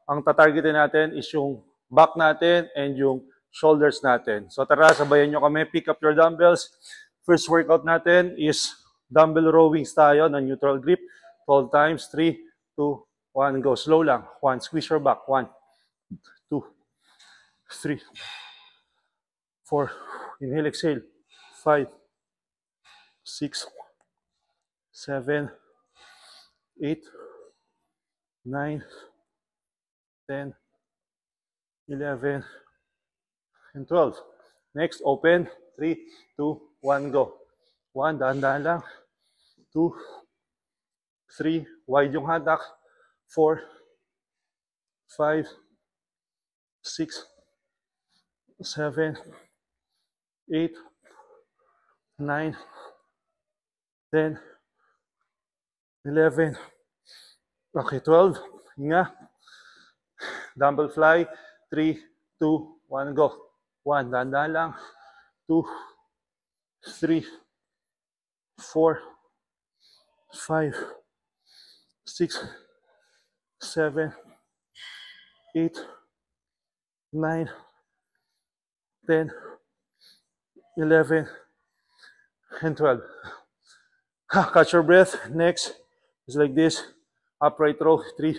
ang tatargetin natin is yung back natin and yung shoulders natin. So tara, sabayan nyo kami. Pick up your dumbbells. First workout natin is dumbbell rowings tayo na neutral grip. 12 times. 3, 2, 1. Go. Slow lang. 1. Squeeze your back. 1, 2, 3, 4. Inhale, exhale. 5, 6, 7, 8, 9, 10, 11, and 12. Next, open. 3, 2, 1, go. 1, dahan-dahan lang. 2, 3, wide yung hatak. 4, 5, 6, 7, 8, 9, 10, 11. Okay, 12. Hinga. Dumbbell fly. 3, 2, 1, go. 1, dahan-dahan lang. 2, 3, 4, 5, 6, 7, 8, 9, 10, 11, and 12. Catch your breath. Next is like this. Upright row. 3,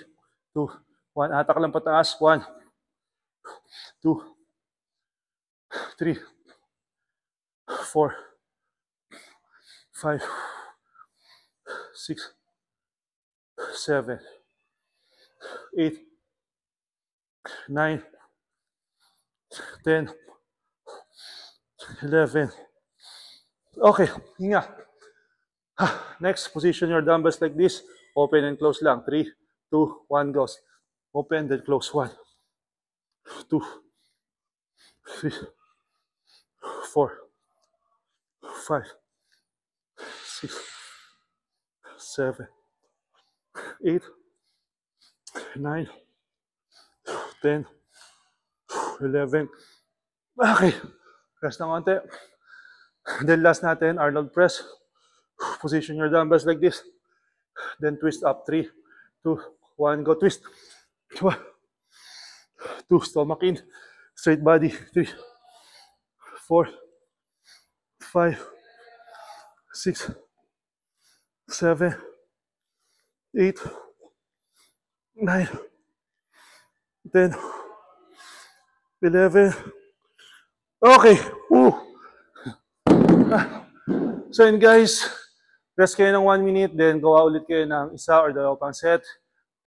2, 1. Atak lang pataas. 1, 2, 3, 4, 5, 6, 7, 8, 9, 10, 11. Okay, hinga. Next, position your dumbbells like this. Open and close lang. 3, 2, 1, goes. Open, then close. 1, 2, 3, 4, 5, 6, 7, 8, 9, 10, 11. Okay. Rest ng konti. Then last natin, Arnold press. Position your dumbbells like this. Then twist up. 3, 2, 1, go. Twist. 1, 2, stomach in. Straight body. 3, 4, 5, 6, 7, 8, 9, 10, 11. Okay. Woo. So yun guys, rest kayo ng 1 minute, then gawa ulit kayo ng isa or dalawa pang set.